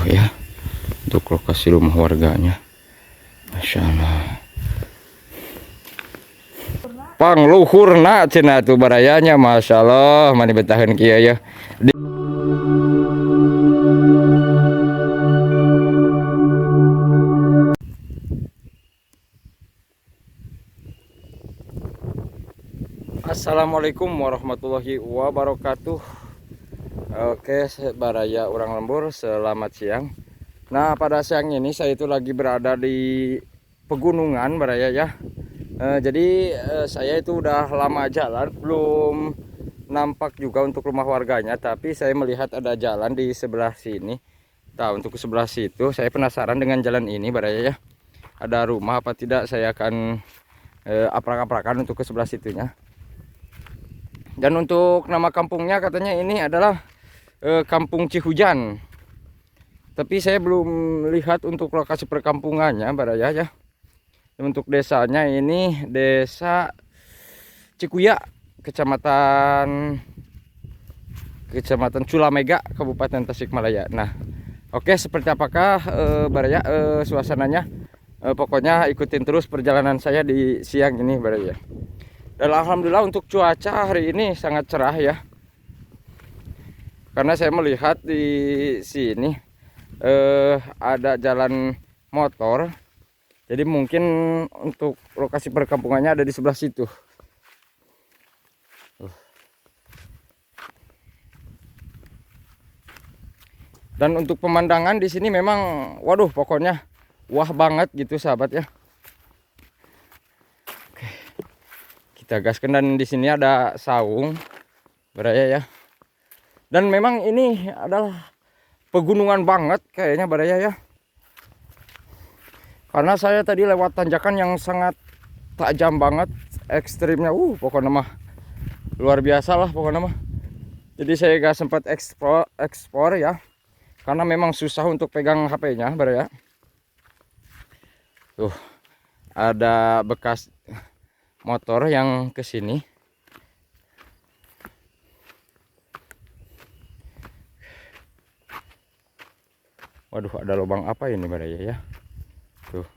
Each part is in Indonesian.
ya, untuk lokasi rumah warganya. Masya Allah. Pangluhurna cina tuh barayanya, Masya Allah, mani betahan kia ya. Assalamualaikum warahmatullahi wabarakatuh. Oke, baraya orang lembur, selamat siang. Nah, pada siang ini saya itu lagi berada di pegunungan baraya ya. Jadi saya itu udah lama jalan, belum nampak juga untuk rumah warganya, tapi saya melihat ada jalan di sebelah sini. Nah, untuk ke sebelah situ saya penasaran dengan jalan ini baraya ya. Ada rumah apa tidak, saya akan aprak-aprakan untuk ke sebelah situnya. Dan untuk nama kampungnya katanya ini adalah Kampung Cihujan. Tapi saya belum lihat untuk lokasi perkampungannya baraya ya. Untuk desanya ini Desa Cikuya, Kecamatan Culamega, Kabupaten Tasikmalaya. Nah, oke, seperti apakah baraya suasananya? Pokoknya ikutin terus perjalanan saya di siang ini baraya. Dan alhamdulillah untuk cuaca hari ini sangat cerah ya. Karena saya melihat di sini ada jalan motor. Jadi mungkin untuk lokasi perkampungannya ada di sebelah situ. Dan untuk pemandangan di sini memang, waduh, pokoknya wah banget gitu sahabat ya. Oke, kita gaskan. Dan di sini ada saung baraya ya. Dan memang ini adalah pegunungan banget kayaknya baraya ya. Karena saya tadi lewat tanjakan yang sangat tajam banget, ekstrimnya, pokoknya mah luar biasa lah pokoknya mah. Jadi saya gak sempat ekspor ya, karena memang susah untuk pegang HP-nya baraya. Tuh, ada bekas motor yang kesini. Waduh, ada lubang apa ini baraya ya? Tuh.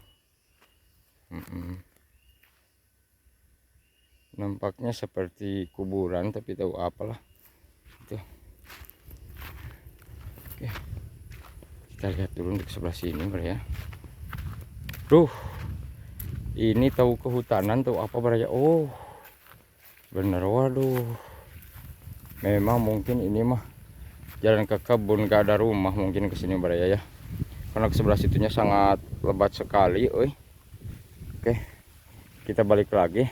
Nampaknya seperti kuburan, tapi tahu apalah. Tuh. Oke. Kita lihat dulu di sebelah sini baraya. Duh. Ini tahu kehutanan tahu apa baraya. Oh. Bener, waduh. Memang mungkin ini mah jalan ke kebun, gak ada rumah mungkin ke sini baraya ya. Karena ke sebelah situnya sangat lebat sekali, Oke. Kita balik lagi.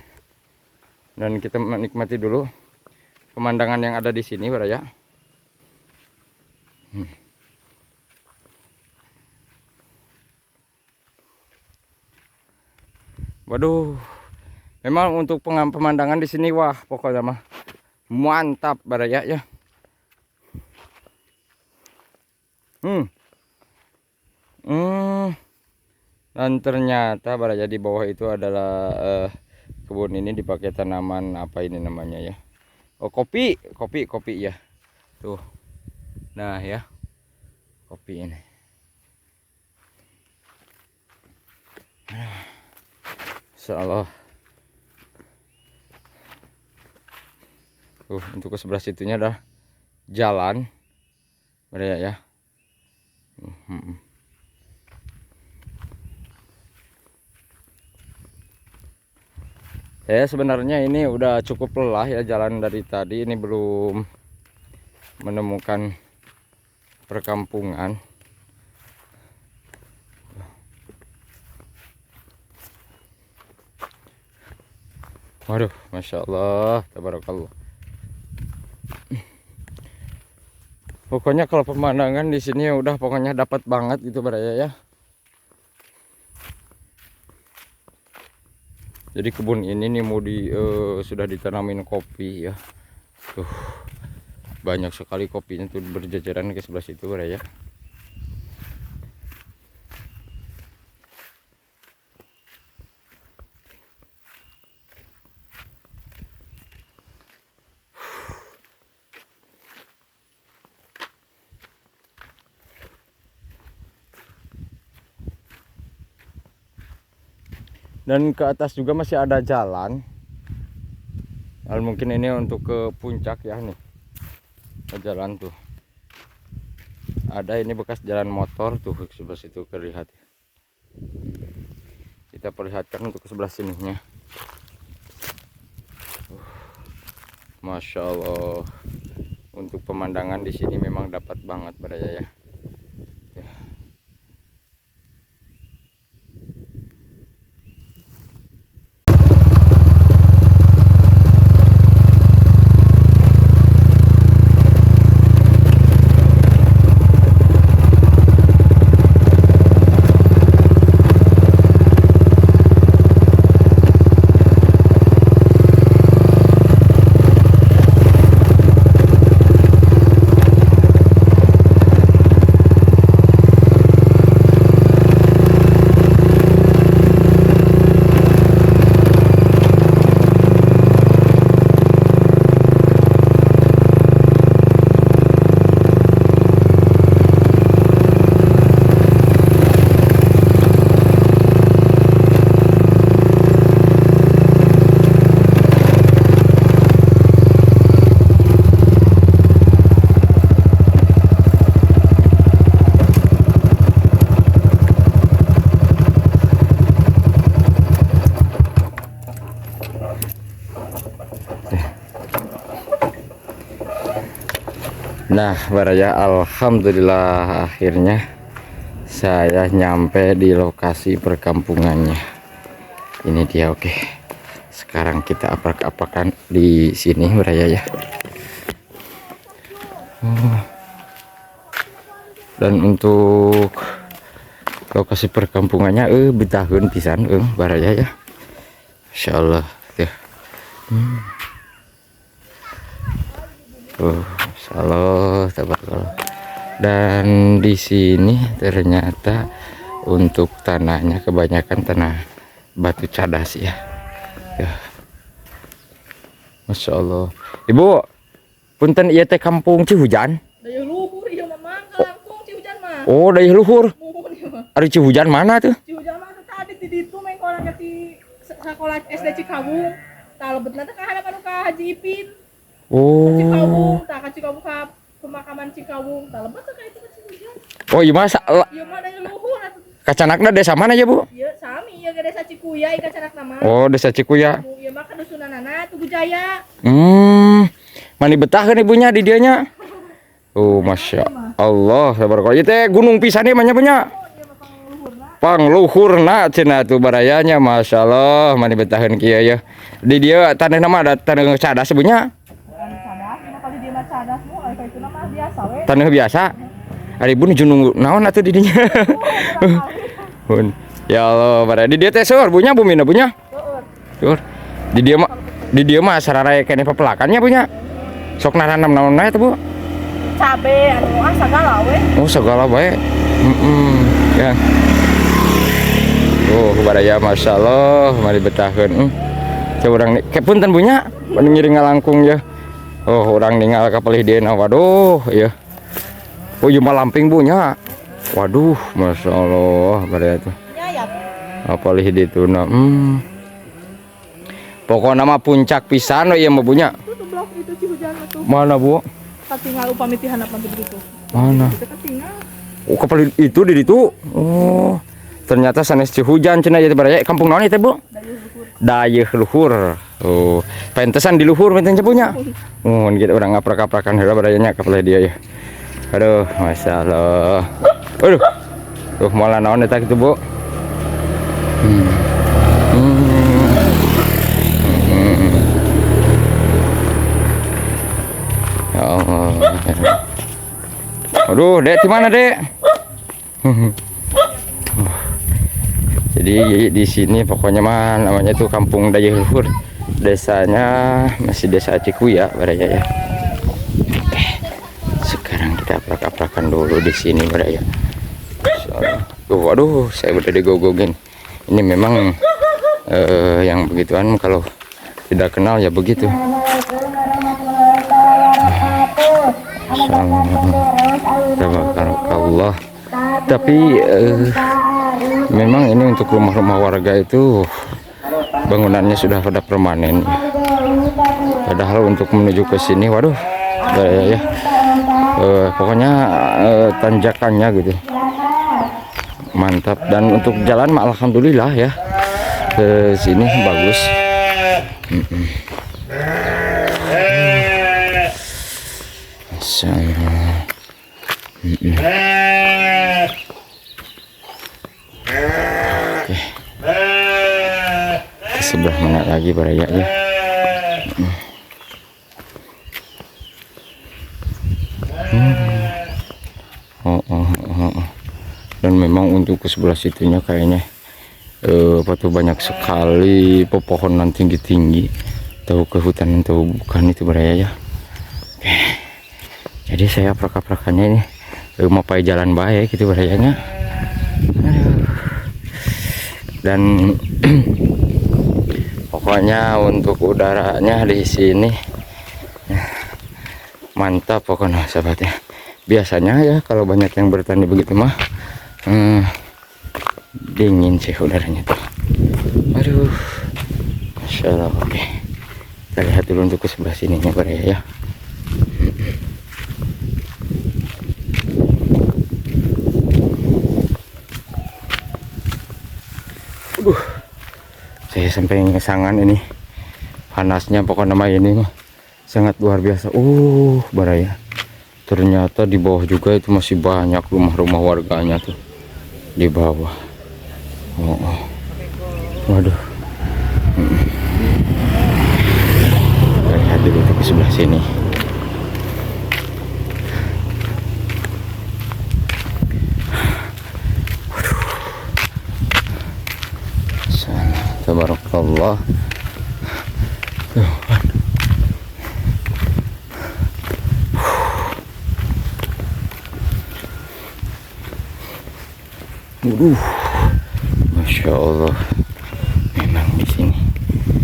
Dan kita menikmati dulu pemandangan yang ada di sini baraya. Waduh, memang untuk pemandangan di sini wah pokoknya mah mantap baraya ya. Dan ternyata baraya di bawah itu adalah kebun ini dipakai tanaman apa ini namanya ya? Oh, kopi ya. Tuh. Nah ya, kopi ini. Insyaallah. Tuh, untuk ke sebelah situnya ada jalan baraya ya. Saya sebenarnya ini udah cukup lelah ya jalan dari tadi, ini belum menemukan perkampungan. Waduh, Masya Allah, tabarakallah. Pokoknya kalau pemandangan di sini ya udah pokoknya dapat banget gitu baraya ya. Jadi kebun ini nih mau sudah ditanamin kopi ya. Tuh, banyak sekali kopinya tuh berjajaran ke sebelah situ baraya. Dan ke atas juga masih ada jalan. Nah, mungkin ini untuk ke puncak ya nih. Ke jalan tuh. Ada ini bekas jalan motor tuh sebelah situ terlihat. Kita perlihatkan untuk ke sebelah sininya. Masya Allah. Untuk pemandangan di sini memang dapat banget Baraya ya. Nah Baraya, alhamdulillah akhirnya saya nyampe di lokasi perkampungannya. Ini dia, oke. Sekarang kita aprak-aprakan di sini Baraya ya. Dan untuk lokasi perkampungannya betahun pisan Baraya ya. Insyaallah ya. Halo, tabarakallah. Dan di sini ternyata untuk tanahnya kebanyakan tanah batu cadas ya. Masya Allah. Ibu, punten ieu teh kampung Cihujan. Dari luhur ieu mah kampung Cihujan mah. Oh, dari luhur. Ari Cihujan mana tuh? Cihujan mah tadi di ditu meng orang di sekolah SD Cikawung. Tah lebetna teh ka hadap anu ka Haji Ipin. Oh. Cikawung, tah ka Cikawung ka pemakaman Cikawung. Tah lebet ka itu ka Cihujan. Oh, iya mah Ieu mah dari luhur atuh. kacanakna desa mana ya, Bu? Ieu sami ieu ge desa Cikuya ieu kacanak nama. Oh, desa Cikuya. Ieu mah ka dusunanana Tugu Jaya. Mani betahkeun ibunya di dianya. Oh, Masya Allah, tabarakallah. Ieu teh gunung pisan ieu mah nya punya. Pangluhurna cenah tuh barayanya, Masya Allah, mani betahkeun kieu ya. Di dia tanah nama ada tanah cadas ibunya. Kali dia mah cadas mu aya ka itu mah biasa we. Tanah biasa. Ari ibu junung naon atuh di dinya. Ya Allah, baraya di dia teh seur bunya bumina punya. Seur. Di dia mah sararaya keneh pepelakannya punya. Sok nanam naon nae tuh, Bu? Cabe anu sagala we. Oh, segala bae. Ya. Oh, baraya Masya Allah, mari betahkeun. Coba urang kepunten bunya, ngiring ngalangkung ya. Oh, orang ninggal kapalih dena. Waduh, ya. Oh, ieu mah lamping bunya. Waduh, Masya Allah, baraya tuh. Nyayap. Apalih dituna. Pokoknya mah puncak pisan ieu mah bunya. Itu blok itu Cihujan atuh. Mana, Bu? Katinggal upami ti handap mah begitu. Mana? Itu katinggal. Oh, kapal itu di situ. Oh. Ternyata sanes Cihujan cenah ieu baraya kampung naon ieu teh, Bu? Dayeuh Luhur. Oh, pantesan di luhur menten punya. Oh, gitu orang ngaprak-aprakan heula barayanya kapal dia ya. Aduh, Masya Allah. Aduh. Tuh malah naon eta kitu, Bu? Ya Allah. Aduh, Dek, di mana, Dek? Jadi di sini pokoknya mah namanya itu Kampung Dayeuh Luhur. Desanya masih desa Cikuya, baraya ya. Oke. Sekarang kita aprak-aprakan dulu di sini, baraya. Waduh, saya udah digogogin. Ini memang yang begituan kalau tidak kenal ya begitu. Tabarakallah. Tapi memang ini untuk rumah-rumah warga itu bangunannya sudah pada permanen. Padahal untuk menuju ke sini, waduh, ya, pokoknya tanjakannya gitu, mantap. Dan untuk jalan, alhamdulillah ya, ke sini bagus. Oke. Ke sebelah mana lagi barayanya? Dan memang untuk ke sebelah situnya kayaknya apa tuh, banyak sekali pepohonan tinggi-tinggi. Tahu kehutanan atau bukan itu baraya ya. Oke. Jadi saya prak-prakannya ini mapai jalan baik gitu barayanya. Dan pokoknya untuk udaranya di sini mantap pokoknya sahabatnya. Biasanya ya kalau banyak yang bertani begitu mah dingin sih udaranya tuh. Aduh, Masya Allah. Oke, kita lihat dulu untuk ke sebelah sininya baraya ya. Saya sampai ngesangan ini, panasnya pokoknya nama ini mah sangat luar biasa. Baraya, ternyata di bawah juga itu masih banyak rumah-rumah warganya tuh di bawah. Waduh. Kita lihat dulu tuh ke sebelah sini. Tabarakallah. Masya Allah. Memang di sini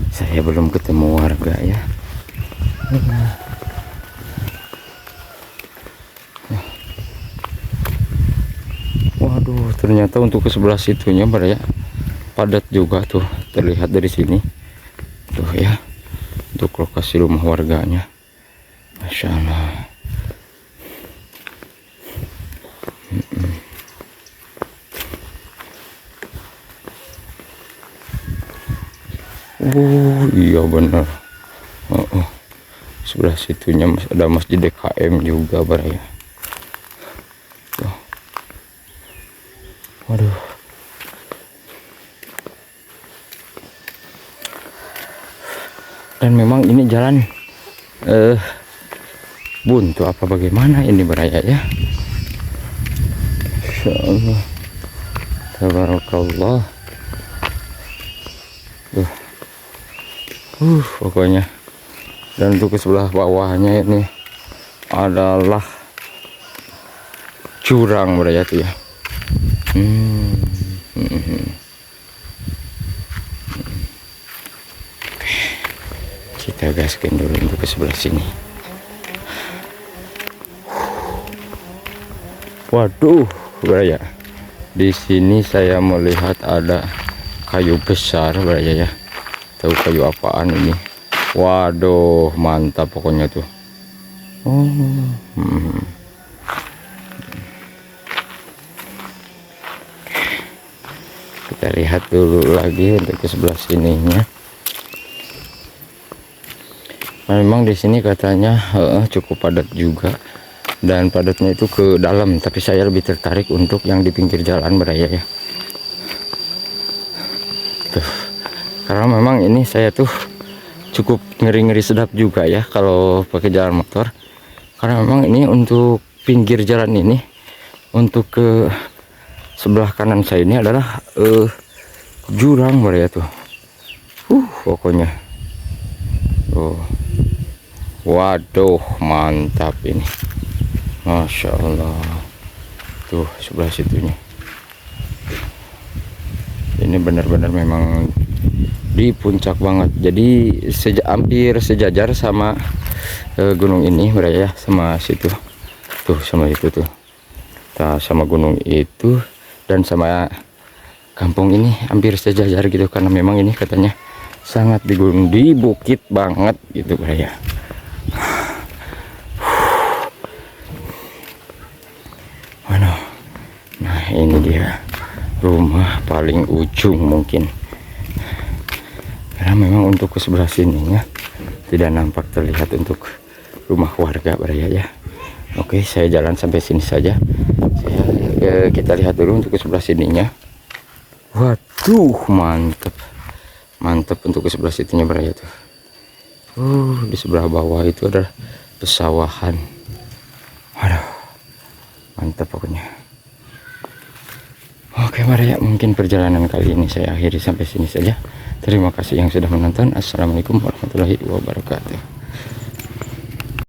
saya belum ketemu warga ya. Waduh, ternyata untuk ke sebelah situnya baraya padat juga tuh, terlihat dari sini tuh ya, untuk lokasi rumah warganya. Masya Allah. Iya benar. Sebelah situnya ada masjid DKM juga baraya. Tuh. Waduh. Dan memang ini jalan buntu apa bagaimana ini baraya ya. Masya Allah. Tabarakallah. Pokoknya. Dan untuk ke sebelah bawahnya ini adalah jurang baraya tuh ya. Kita gaskan dulu untuk ke sebelah sini. Waduh, baraya. Di sini saya melihat ada kayu besar baraya ya. Tahu kayu apaan ini? Waduh, mantap pokoknya tuh. Kita lihat dulu lagi untuk ke sebelah sininya. Memang di sini katanya cukup padat juga, dan padatnya itu ke dalam, tapi saya lebih tertarik untuk yang di pinggir jalan baraya ya. Tuh. Karena memang ini saya tuh cukup ngeri-ngeri sedap juga ya kalau pakai jalan motor. Karena memang ini untuk pinggir jalan ini, untuk ke sebelah kanan saya ini adalah jurang baraya tuh. Pokoknya. Waduh, mantap ini. Masya Allah. Tuh sebelah situnya. Ini benar-benar memang di puncak banget, jadi hampir sejajar sama gunung ini baraya, sama situ tuh, sama itu tuh, sama gunung itu dan sama kampung ini hampir sejajar gitu. Karena memang ini katanya sangat di gunung, di bukit banget gitu ya. Waduh, nah ini dia rumah paling ujung mungkin, karena memang untuk ke sebelah sininya tidak nampak terlihat untuk rumah warga ya. Oke, saya jalan sampai sini saja. Kita lihat dulu untuk ke sebelah sininya. Waduh, mantep untuk ke sebelah situnya ya tuh. Di sebelah bawah itu ada pesawahan. Waduh, mantap pokoknya. Oke ya, mungkin perjalanan kali ini saya akhiri sampai sini saja. Terima kasih yang sudah menonton. Assalamualaikum warahmatullahi wabarakatuh.